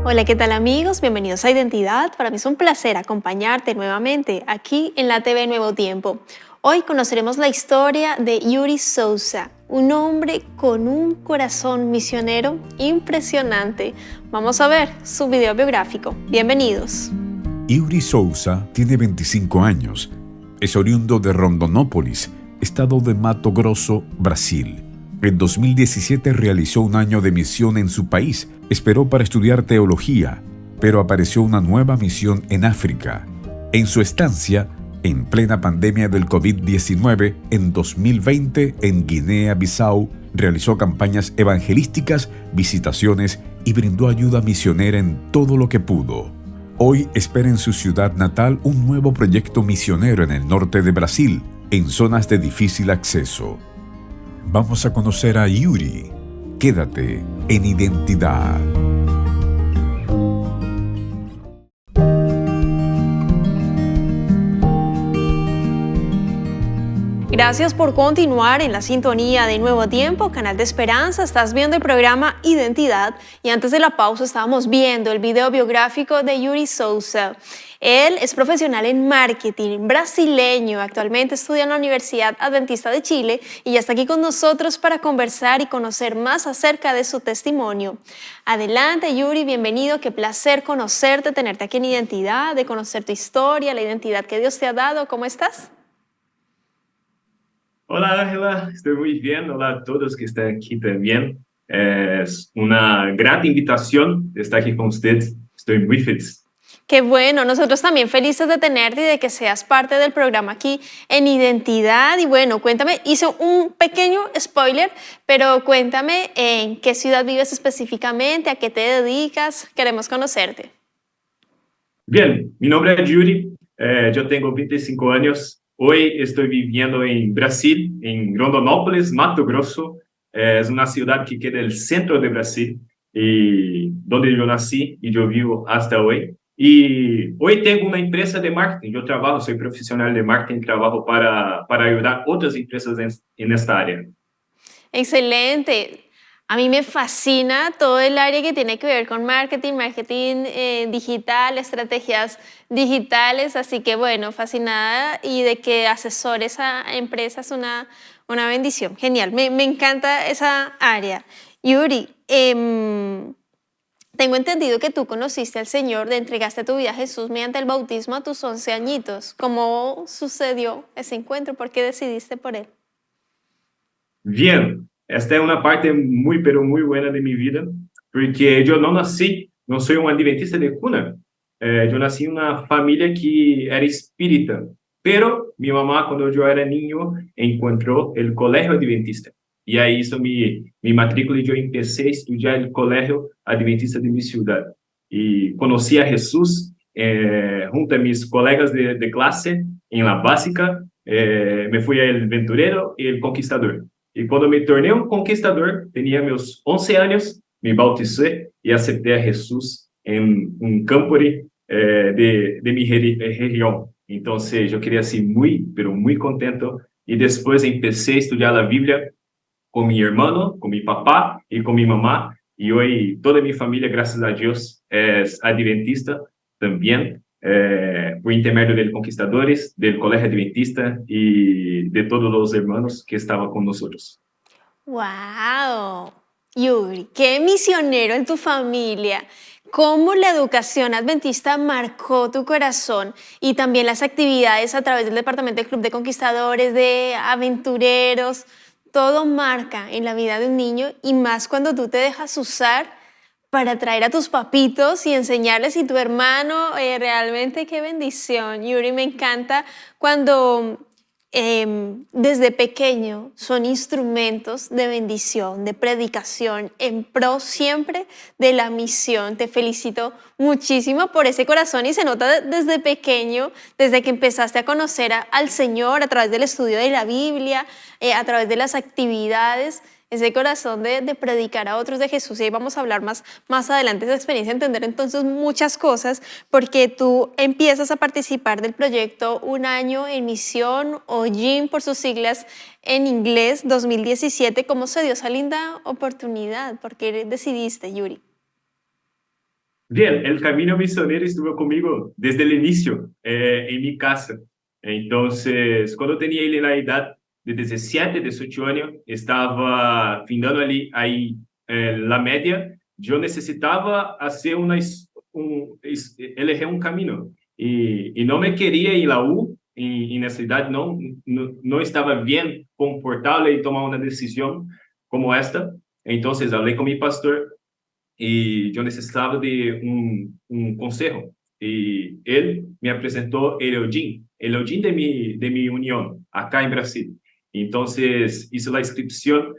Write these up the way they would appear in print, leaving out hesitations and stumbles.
Hola, ¿qué tal amigos? Bienvenidos a Identidad. Para mí es un placer acompañarte nuevamente aquí en la TV Nuevo Tiempo. Hoy conoceremos la historia de Yuri Souza, un hombre con un corazón misionero impresionante. Vamos a ver su video biográfico. Bienvenidos. Yuri Souza tiene 25 años. Es oriundo de Rondonópolis, estado de Mato Grosso, Brasil. En 2017 realizó un año de misión en su país. Esperó para estudiar teología, pero apareció una nueva misión en África. En su estancia, en plena pandemia del COVID-19, en 2020 en Guinea-Bissau, realizó campañas evangelísticas, visitaciones y brindó ayuda misionera en todo lo que pudo. Hoy espera en su ciudad natal un nuevo proyecto misionero en el norte de Brasil, en zonas de difícil acceso. Vamos a conocer a Yuri. Quédate en Identidad. Gracias por continuar en la sintonía de Nuevo Tiempo, Canal de Esperanza. Estás viendo el programa Identidad y antes de la pausa estábamos viendo el video biográfico de Yuri Souza. Él es profesional en marketing, brasileño, actualmente estudia en la Universidad Adventista de Chile y ya está aquí con nosotros para conversar y conocer más acerca de su testimonio. Adelante Yuri, bienvenido, qué placer conocerte, tenerte aquí en Identidad, de conocer tu historia, la identidad que Dios te ha dado. ¿Cómo estás? Hola Ángela, estoy muy bien. Hola a todos que están aquí también. Es una gran invitación estar aquí con ustedes. Estoy muy feliz. Qué bueno, nosotros también felices de tenerte y de que seas parte del programa aquí en Identidad. Y bueno, cuéntame, hice un pequeño spoiler, pero cuéntame en qué ciudad vives específicamente, a qué te dedicas, queremos conocerte. Bien, mi nombre es Yuri, yo tengo 25 años. Hoy estoy viviendo en Brasil, en Rondonópolis, Mato Grosso. Es una ciudad que queda en el centro de Brasil, y donde yo nací y yo vivo hasta hoy. Y hoy tengo una empresa de marketing. Yo trabajo, soy profesional de marketing, trabajo para ayudar otras empresas en esta área. Excelente. A mí me fascina todo el área que tiene que ver con marketing digital, estrategias digitales, así que bueno, fascinada y de que asesores a empresas una bendición. Genial, me encanta esa área. Yuri, tengo entendido que tú conociste al Señor, le entregaste tu vida a Jesús mediante el bautismo a tus 11 añitos. ¿Cómo sucedió ese encuentro? ¿Por qué decidiste por él? Bien, esta es una parte muy, pero muy buena de mi vida, porque yo no nací, no soy un adventista de cuna. Yo nací en una familia que era espírita, pero mi mamá, cuando yo era niño, encontró el colegio adventista. Y ahí hizo mi matrícula y yo empecé a estudiar el colegio adventista de mi ciudad. Y conocí a Jesús junto a mis colegas de clase en la básica. Me fui al Venturero y el Conquistador. Y cuando me torné un conquistador, tenía mis 11 años, me bauticé y acepté a Jesús en un campus de mi región. Entonces yo quería ser muy, pero muy contento. Y después empecé a estudiar la Biblia con mi hermano, con mi papá y con mi mamá. Y hoy toda mi familia, gracias a Dios, es adventista también, por intermedio de Conquistadores, del Colegio Adventista y de todos los hermanos que estaban con nosotros. ¡Wow! Yuri, qué misionero en tu familia. ¿Cómo la educación adventista marcó tu corazón y también las actividades a través del Departamento del Club de Conquistadores, de aventureros? Todo marca en la vida de un niño y más cuando tú te dejas usar para traer a tus papitos y enseñarles y tu hermano, realmente qué bendición. Yuri, me encanta cuando desde pequeño son instrumentos de bendición, de predicación, en pro siempre de la misión. Te felicito muchísimo por ese corazón y se nota desde pequeño, desde que empezaste a conocer al Señor a través del estudio de la Biblia, a través de las actividades, ese corazón de predicar a otros de Jesús. Y ahí vamos a hablar más adelante de esa experiencia, entender entonces muchas cosas, porque tú empiezas a participar del proyecto Un Año en Misión, o YIM por sus siglas en inglés, 2017. ¿Cómo se dio esa linda oportunidad? ¿Por qué decidiste, Yuri? Bien, el camino misionero estuvo conmigo desde el inicio, en mi casa. Entonces, cuando tenía él la edad de 17, 18 años, estaba findando ahí la media, yo necesitaba hacer elegir un camino. Y no me quería ir a la U, y en esa edad no estaba bien confortable y tomar una decisión como esta. Entonces, hablé con mi pastor y yo necesitaba de un consejo. Y él me presentó el Eugene de mi unión, acá en Brasil. Entonces hice la inscripción,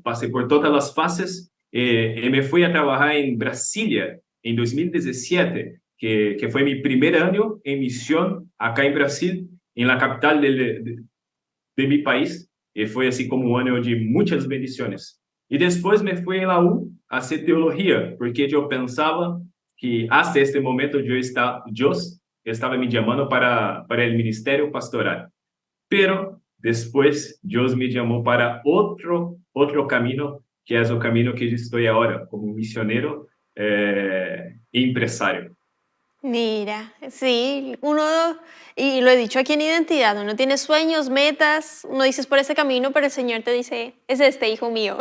pasé por todas las fases y me fui a trabajar en Brasilia en 2017, que fue mi primer año en misión acá en Brasil, en la capital de mi país, y fue así como un año de muchas bendiciones. Y después me fui en la U a hacer teología, porque yo pensaba que hasta este momento Dios estaba me llamando para el ministerio pastoral. Pero después Dios me llamó para otro camino, que es el camino que yo estoy ahora, como misionero e empresario. Mira, sí, uno, y lo he dicho aquí en Identidad, uno tiene sueños, metas, uno dice es por este camino, pero el Señor te dice, es este, hijo mío,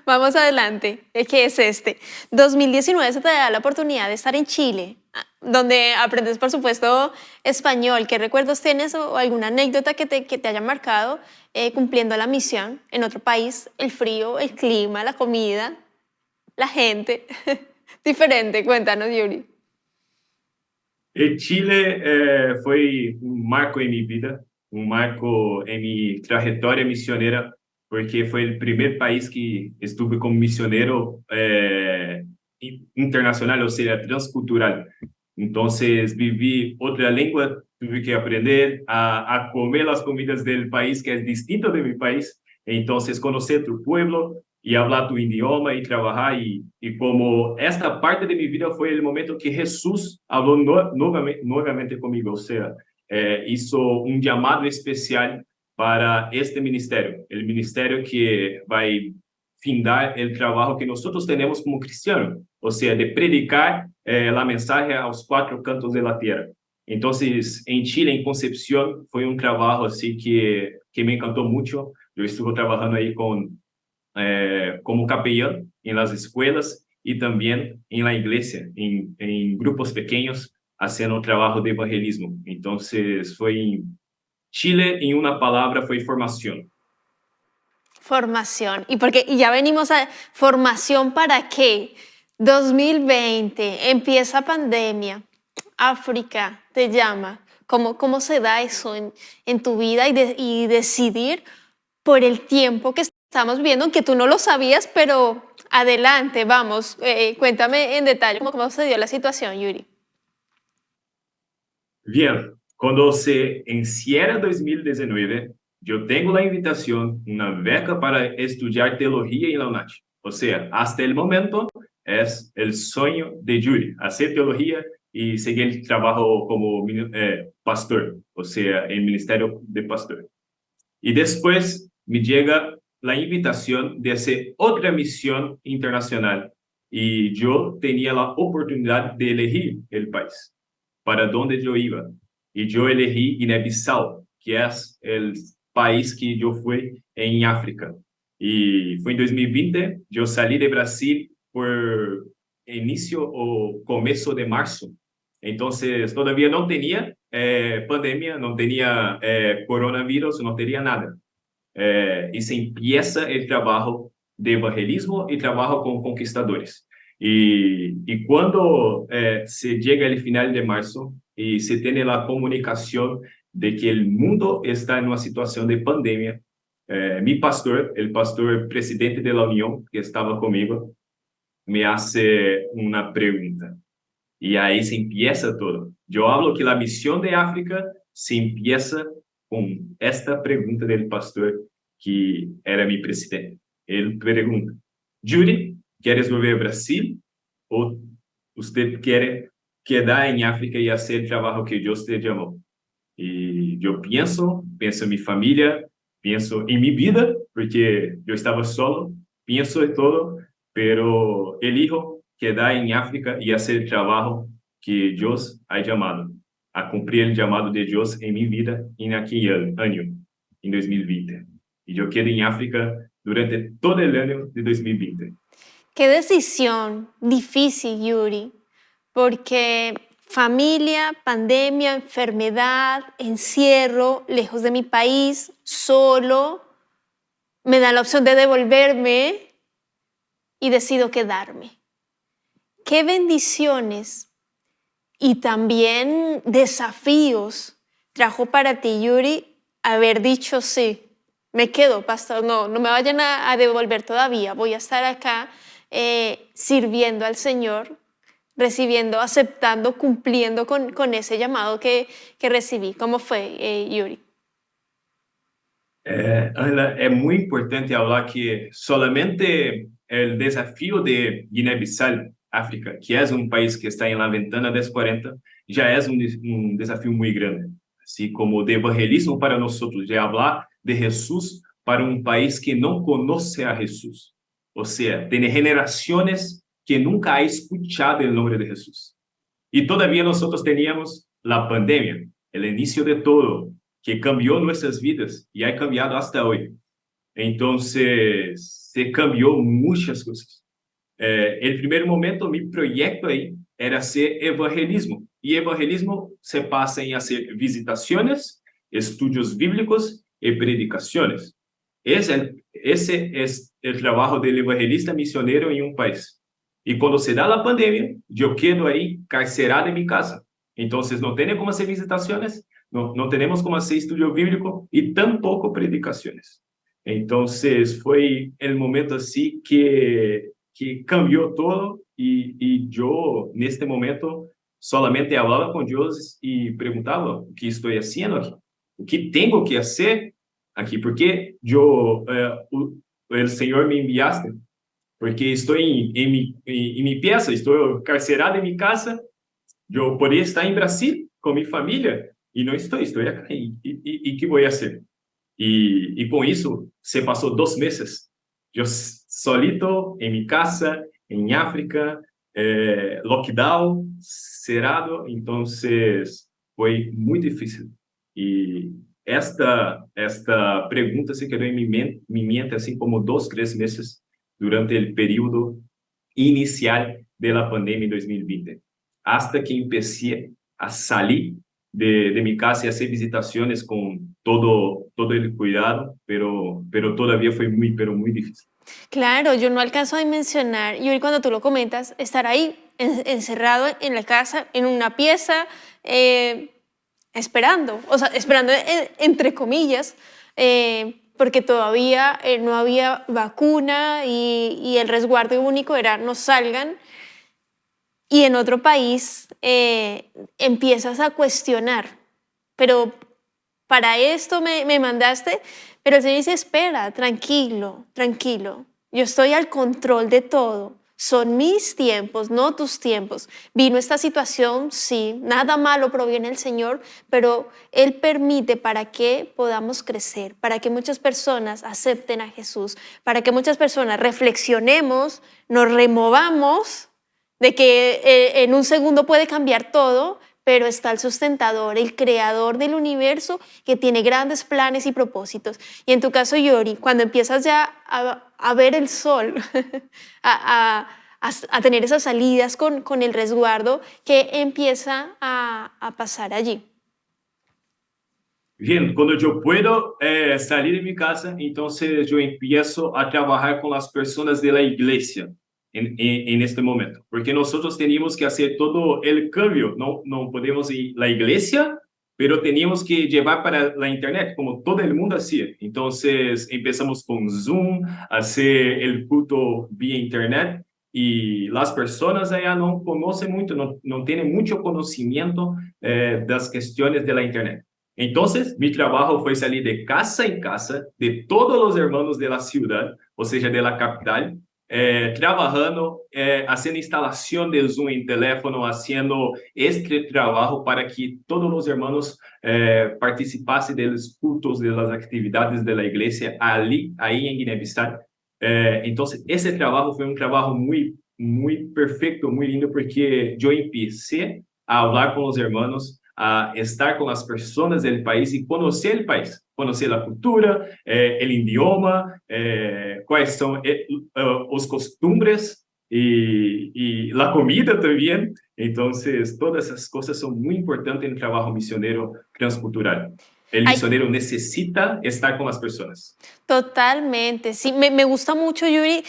vamos adelante, es que es este. 2019 se te da la oportunidad de estar en Chile, donde aprendes, por supuesto, español. ¿Qué recuerdos tienes o alguna anécdota que te haya marcado cumpliendo la misión en otro país? El frío, el clima, la comida, la gente, diferente, cuéntanos, Yuri. E Chile foi um marco em minha vida, um marco em minha trajetória missioneira, porque foi o primeiro país que estive como missioneiro internacional, ou seja, transcultural. Então, vivi outra língua, tive que aprender a comer as comidas do país que é distinto de meu país. Então, conhecer tu pueblo y hablar tu idioma y trabajar. Y como esta parte de mi vida fue el momento que Jesús habló nuevamente conmigo, o sea, hizo un llamado especial para este ministerio, el ministerio que va a findar el trabajo que nosotros tenemos como cristianos, o sea, de predicar la mensaje a los cuatro cantos de la tierra. Entonces, en Chile, en Concepción, fue un trabajo así que me encantó mucho. Yo estuve trabajando ahí como capellán en las escuelas y también en la iglesia, en grupos pequeños, haciendo un trabajo de evangelismo. Entonces, fue en Chile, en una palabra, fue formación. Formación. Y ya venimos a formación para qué. 2020, empieza pandemia, África te llama. ¿Cómo se da eso en tu vida y decidir por el tiempo que estamos viviendo, aunque tú no lo sabías, pero adelante, vamos, cuéntame en detalle cómo se dio la situación, Yuri. Bien, cuando se encierra 2019, yo tengo la invitación, una beca para estudiar teología en la UNACH. O sea, hasta el momento es el sueño de Yuri, hacer teología y seguir el trabajo como pastor, o sea, el ministerio de pastor. Y después me llega la invitación de hacer otra misión internacional y yo tenía la oportunidad de elegir el país para donde yo iba. Y yo elegí Guinea-Bissau, que es el país que yo fui en África. Y fue en 2020, yo salí de Brasil por inicio o comienzo de marzo. Entonces, todavía no tenía pandemia, no tenía coronavirus, no tenía nada. Y se empieza el trabajo de evangelismo y trabajo con conquistadores. Y cuando se llega al final de marzo y se tiene la comunicación de que el mundo está en una situación de pandemia, mi pastor, el pastor presidente de la Unión que estaba conmigo, me hace una pregunta. Y ahí se empieza todo. Yo hablo que la misión de África se empieza con esta pregunta del pastor que era mi presidente. Él pregunta, Judy, ¿quieres volver a Brasil o usted quiere quedar en África y hacer el trabajo que Dios te llamó? Y yo pienso en mi familia, pienso en mi vida, porque yo estaba solo, pienso en todo, pero elijo quedar en África y hacer el trabajo que Dios ha llamado, a cumplir el llamado de Dios en mi vida en aquel año, en 2020. Y yo quedé en África durante todo el año de 2020. Qué decisión difícil, Yuri, porque familia, pandemia, enfermedad, encierro, lejos de mi país, solo, me da la opción de devolverme y decido quedarme. Qué bendiciones y también desafíos trajo para ti, Yuri, haber dicho sí. Me quedo, pastor, no me vayan a devolver todavía, voy a estar acá sirviendo al Señor, recibiendo, aceptando, cumpliendo con ese llamado que recibí. ¿Cómo fue, Yuri? Ana, é muito importante falar que solamente o desafio de Guiné-Bissau, África, que é um país que está na ventana das 40, já é um desafio muito grande. Assim como de evangelismo para nós, de falar de Jesus para um país que não conhece a Jesus. Ou seja, tem gerações que nunca ha escuchado o nome de Jesus. E todavía nós teníamos a pandemia, o início de todo, que cambió nuestras vidas y ha cambiado hasta hoy. Entonces, se cambió muchas cosas. El primer momento, mi proyecto ahí era hacer evangelismo. Y evangelismo se pasa en hacer visitaciones, estudios bíblicos y predicaciones. Ese es el trabajo del evangelista misionero en un país. Y cuando se da la pandemia, yo quedo ahí carcerado en mi casa. Entonces, no tiene cómo hacer visitaciones, no tenemos como hacer estudio bíblico y tampoco predicaciones. Entonces fue el momento así que cambió todo y yo en este momento solamente hablaba con Dios y preguntaba qué estoy haciendo aquí, qué tengo que hacer aquí, porque yo, el Señor me enviaste, porque estoy en mi pieza, estoy carcerado en mi casa, yo podría estar en Brasil con mi familia, y no estoy acá. ¿Y qué voy a hacer? Y con eso se pasó 2 meses. Yo solito en mi casa, en África, lockdown, cerrado. Entonces fue muy difícil. Y esta pregunta se quedó en mi mente así como 2, 3 meses durante el periodo inicial de la pandemia en 2020. Hasta que empecé a salir de mi casa y hacer visitaciones con todo el cuidado, pero todavía fue pero muy difícil. Claro, yo no alcanzo a dimensionar, y hoy cuando tú lo comentas, estar ahí encerrado en la casa, en una pieza, esperando, o sea, esperando entre comillas, porque todavía no había vacuna y el resguardo único era no salgan. Y en otro país empiezas a cuestionar, pero para esto me mandaste, pero el Señor dice, espera, tranquilo, yo estoy al control de todo, son mis tiempos, no tus tiempos. Vino esta situación, sí, nada malo proviene del Señor, pero Él permite para que podamos crecer, para que muchas personas acepten a Jesús, para que muchas personas reflexionemos, nos removamos, de que en un segundo puede cambiar todo, pero está el sustentador, el creador del universo que tiene grandes planes y propósitos. Y en tu caso, Yori, cuando empiezas ya a ver el sol, a tener esas salidas con el resguardo, ¿qué empieza a pasar allí? Bien, cuando yo puedo salir de mi casa, entonces yo empiezo a trabajar con las personas de la iglesia. En este momento, porque nosotros teníamos que hacer todo el cambio, no podemos ir a la iglesia, pero teníamos que llevar para la internet, como todo el mundo hacía. Entonces empezamos con Zoom, hacer el culto vía internet, y las personas allá no conocen mucho, no tienen mucho conocimiento de las cuestiones de la internet. Entonces, mi trabajo fue salir de casa en casa de todos los hermanos de la ciudad, o sea, de la capital, trabajando, haciendo instalación de Zoom en teléfono, haciendo este trabajo para que todos los hermanos participasen de los cultos, de las actividades de la iglesia ahí en Guinea-Bissau. Entonces, ese trabajo fue un trabajo muy muy perfecto, muy lindo, porque yo empecé a hablar con los hermanos, a estar con las personas del país y conocer el país, conocer la cultura, el idioma, cuáles son los costumbres y la comida también. Entonces, todas esas cosas son muy importantes en el trabajo misionero transcultural. El Ay, misionero necesita estar con las personas. totalmente, sí, me gusta mucho, Yuri.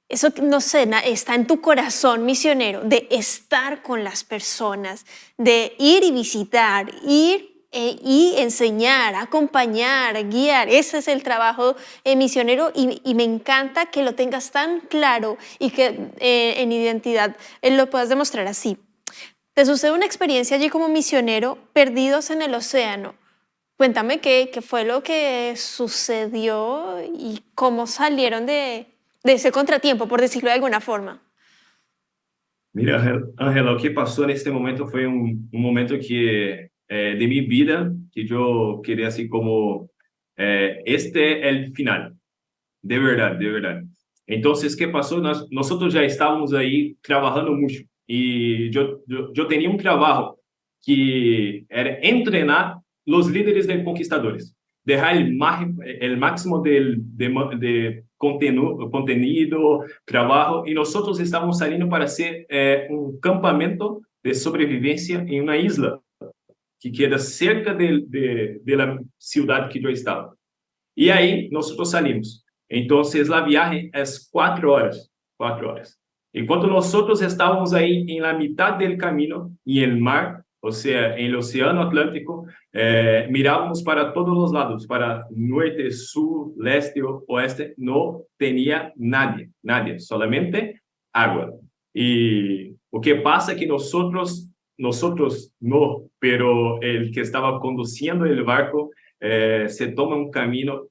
Eso, no sé, está en tu corazón misionero, de estar con las personas, de ir y visitar, ir y enseñar, acompañar, guiar. Ese es el trabajo misionero y me encanta que lo tengas tan claro y que en identidad lo puedas demostrar así. Te sucede una experiencia allí como misionero, perdidos en el océano. Cuéntame qué fue lo que sucedió y cómo salieron de ese contratiempo, por decirlo de alguna forma. Mira, Ángela, lo que pasó en este momento fue un momento que de mi vida que yo quería así como este el final, de verdad, de verdad. Entonces, ¿qué pasó? Nosotros ya estábamos ahí trabajando mucho y yo tenía un trabajo que era entrenar los líderes de conquistadores, dejar el máximo de contenido, trabajo, y nosotros estamos saliendo para hacer un campamento de sobrevivencia en una isla que queda cerca de la ciudad que yo estaba. Y ahí nosotros salimos. Entonces la viaje es 4 horas, 4 horas. Enquanto nosotros estábamos ahí en la mitad del camino y el mar, o sea, en el océano Atlántico, mirábamos para todos los lados, para norte, sur, leste, oeste, no tenía nadie, nadie, solamente agua. Y lo que pasa es que nosotros no, pero el que estaba conduciendo el barco se toma un camino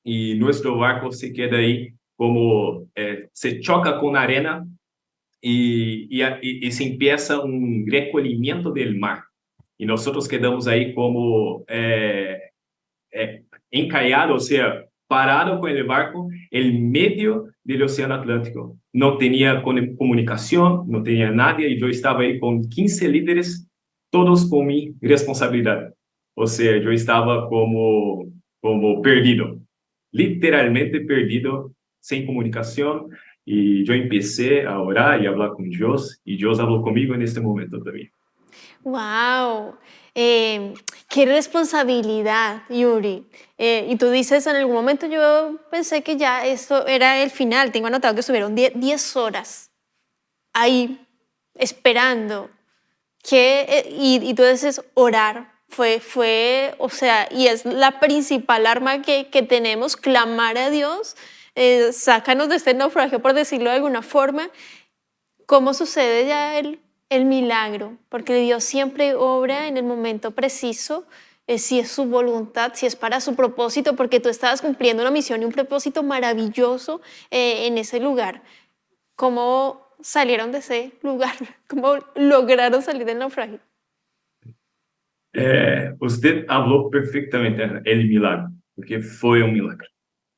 y nuestro barco se queda ahí como se choca con arena y se empieza un recolimiento del mar. Y nosotros quedamos ahí como encallados, o sea, parado con el barco en medio del océano Atlántico. No tenía comunicación, no tenía nadie y yo estaba ahí con 15 líderes, todos con mi responsabilidad. O sea, yo estaba como perdido, literalmente perdido, sin comunicación. Y yo empecé a orar y a hablar con Dios, y Dios habló conmigo en este momento también. ¡Wow! Qué responsabilidad, Yuri. Y tú dices, en algún momento yo pensé que ya esto era el final. Tengo anotado que estuvieron 10 horas ahí esperando. Y tú dices, orar o sea, y es la principal arma que tenemos, clamar a Dios, sácanos de este naufragio, por decirlo de alguna forma. ¿Cómo sucede ya el milagro? Porque Dios siempre obra en el momento preciso, si es su voluntad, si es para su propósito, porque tú estabas cumpliendo una misión y un propósito maravilloso en ese lugar. ¿Cómo salieron de ese lugar? ¿Cómo lograron salir del naufragio? Usted habló perfectamente el milagro, porque fue un milagro.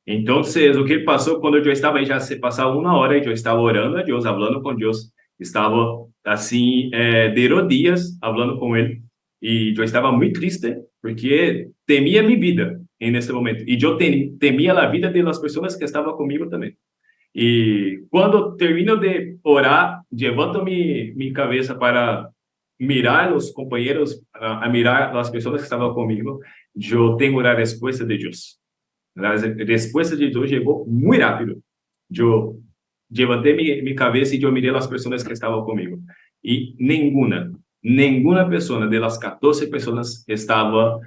Entonces, lo que pasó cuando yo estaba, ya se pasaba 1 hora y yo estaba orando a Dios, hablando con Dios, estaba así de rodillas hablando con Él, y yo estaba muy triste porque temía mi vida en ese momento, y yo temía la vida de las personas que estaban conmigo también. Y cuando termino de orar, levanto mi cabeza para mirar a los compañeros, a mirar a las personas que estaban conmigo, yo tengo la respuesta de Dios. La respuesta de Dios llegó muy rápido. Yo levanté mi cabeza y yo miré a las personas que estaban conmigo. Y ninguna persona de las 14 personas estaba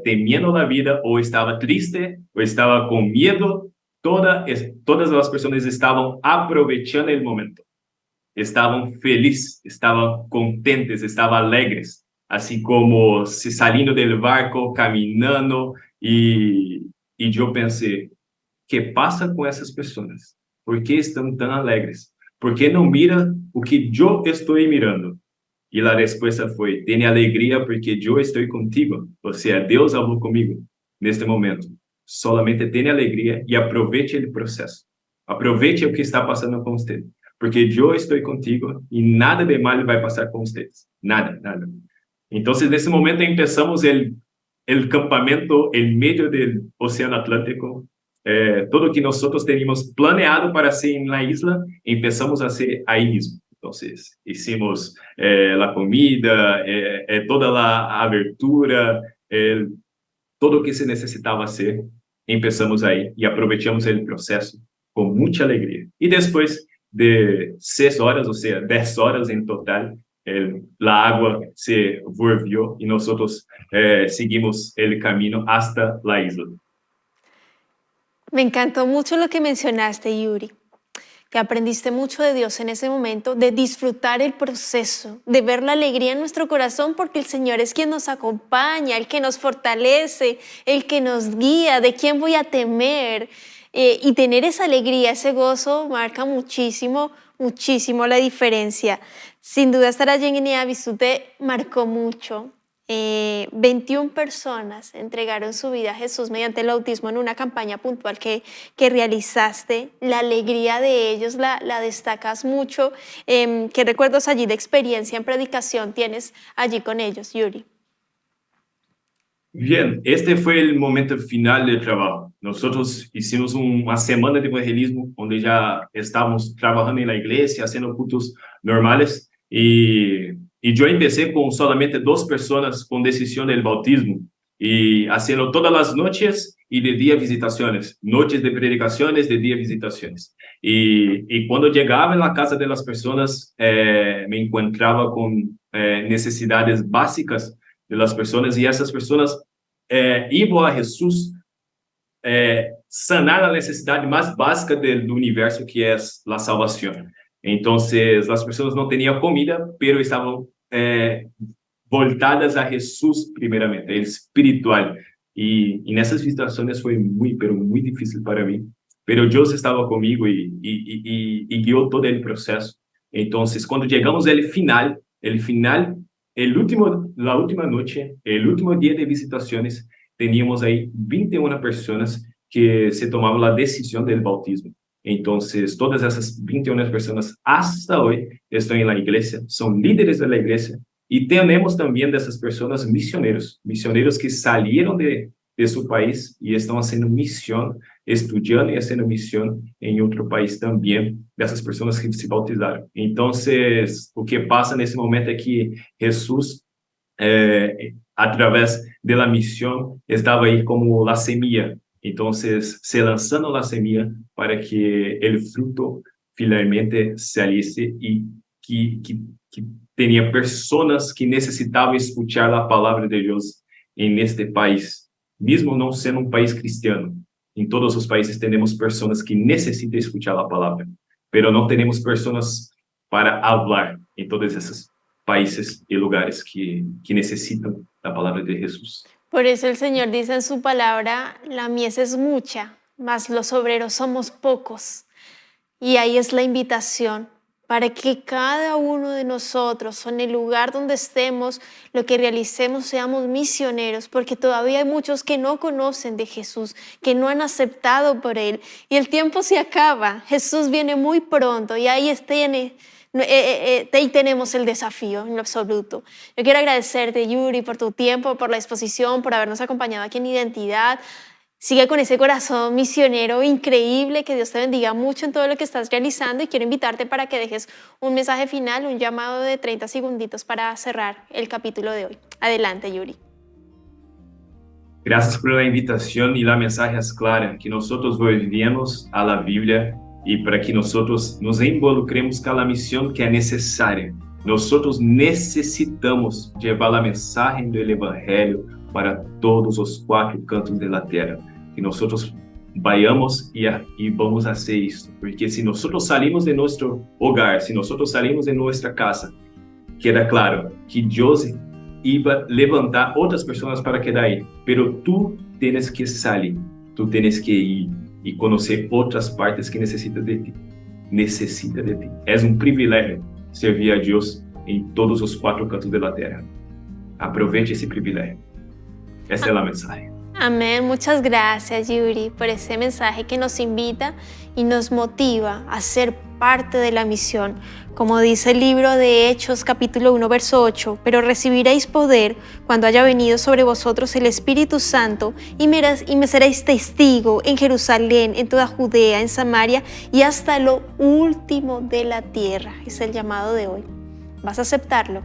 temiendo la vida, o estaba triste, o estaba con miedo. Todas las personas estaban aprovechando el momento. Estaban felices, estaban contentes, estaban alegres. Así como se saliendo del barco, caminando, y yo pensé, ¿qué pasa con esas personas? ¿Por qué están tan alegres? ¿Por qué no miran lo que yo estoy mirando? Y la respuesta fue, tiene alegría porque yo estoy contigo. O sea, Dios habló conmigo en este momento. Solamente tiene alegría y aproveche el proceso. Aproveche o que está pasando com você, porque eu estou contigo e nada de mal vai passar com vocês. Nada, nada. Então, nesse momento, começamos o campamento em meio do Oceano Atlântico. Todo o que nós teníamos planeado para ser na isla, começamos a ser aí mesmo. Então, hicimos a comida, toda a abertura, todo o que se necessitava hacer, começamos aí e aproveitamos o processo com muita alegria. E depois de 6 horas, ou seja, 10 horas em total, a água se volvió e nós seguimos o caminho hasta a isla. Me encantó mucho lo que mencionaste, Yuri, que aprendiste mucho de Dios en ese momento, de disfrutar el proceso, de ver la alegría en nuestro corazón, porque el Señor es quien nos acompaña, el que nos fortalece, el que nos guía, de quién voy a temer. Y tener esa alegría, ese gozo, marca muchísimo, muchísimo la diferencia. Sin duda estar allí en Guinea-Bissau te marcó mucho. 21 personas entregaron su vida a Jesús mediante el bautismo en una campaña puntual que realizaste. La alegría de ellos la destacas mucho. ¿Qué recuerdos allí de experiencia en predicación tienes allí con ellos, Yuri? Bien, este fue el momento final del trabajo. Nosotros hicimos una semana de evangelismo donde ya estábamos trabajando en la iglesia, haciendo cultos normales y yo empecé con solamente 2 personas con decisión del bautismo y haciendo todas las noches y de día visitaciones, noches de predicaciones, de día visitaciones. Y cuando llegaba en la casa de las personas, me encontraba con necesidades básicas de las personas y esas personas iban a Jesús sanar la necesidad más básica del universo, que es la salvación. Entonces, las personas no tenían comida, pero estaban voltadas a Jesús primeramente, el espiritual. Y en esas visitaciones fue muy, pero muy difícil para mí. Pero Dios estaba conmigo y guió todo el proceso. Entonces, cuando llegamos al final, la última noche, el último día de visitaciones, teníamos ahí 21 personas que se tomaban la decisión del bautismo. Entonces, todas esas 21 personas hasta hoy están en la iglesia, son líderes de la iglesia, y tenemos también de esas personas misioneros que salieron de su país y están haciendo misión, estudiando y haciendo misión en otro país también, de esas personas que se bautizaron. Entonces, lo que pasa en ese momento es que Jesús, a través de la misión, estaba ahí como la semilla. Entonces, se lanzando la semilla para que el fruto finalmente saliese y que tenía personas que necesitaban escuchar la palabra de Dios en este país, mismo no siendo un país cristiano. En todos los países tenemos personas que necesitan escuchar la palabra, pero no tenemos personas para hablar en todos esos países y lugares que necesitan la palabra de Jesús. Por eso el Señor dice en su palabra, la mies es mucha, mas los obreros somos pocos. Y ahí es la invitación para que cada uno de nosotros, en el lugar donde estemos, lo que realicemos, seamos misioneros, porque todavía hay muchos que no conocen de Jesús, que no han aceptado por Él. Y el tiempo se acaba, Jesús viene muy pronto y ahí ahí tenemos el desafío en lo absoluto. Yo quiero agradecerte, Yuri, por tu tiempo, por la exposición, por habernos acompañado aquí en Identidad. Sigue con ese corazón misionero increíble, que Dios te bendiga mucho en todo lo que estás realizando y quiero invitarte para que dejes un mensaje final, un llamado de 30 segunditos para cerrar el capítulo de hoy. Adelante, Yuri. Gracias por la invitación y la mensaje es clara, que nosotros volvemos a la Biblia y para que nosotros nos involucremos con la misión que es necesaria. Nosotros necesitamos llevar la mensaje del Evangelio para todos los 4 cantos de la tierra. Que nosotros vayamos y vamos a hacer esto. Porque si nosotros salimos de nuestro hogar, si nosotros salimos de nuestra casa, queda claro que Dios iba a levantar otras personas para quedar ahí. Pero tú tienes que salir, tú tienes que ir y conocer otras partes que necesitan de ti. Necesita de ti. Es un privilegio servir a Dios en todos los 4 cantos de la tierra. Aproveche ese privilegio. Essa é a mensagem. Amén. Muchas gracias, Yuri, por ese mensaje que nos invita y nos motiva a ser parte de la misión. Como dice el libro de Hechos, capítulo 1, verso 8, pero recibiréis poder cuando haya venido sobre vosotros el Espíritu Santo y me seréis testigo en Jerusalén, en toda Judea, en Samaria y hasta lo último de la tierra. Es el llamado de hoy. ¿Vas a aceptarlo?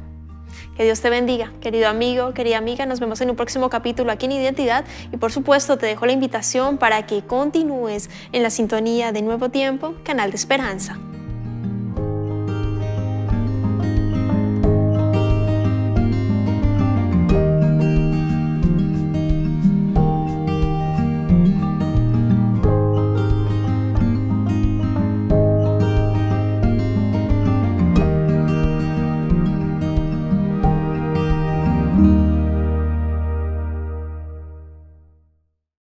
Que Dios te bendiga, querido amigo, querida amiga. Nos vemos en un próximo capítulo aquí en Identidad y por supuesto te dejo la invitación para que continúes en la sintonía de Nuevo Tiempo, canal de esperanza.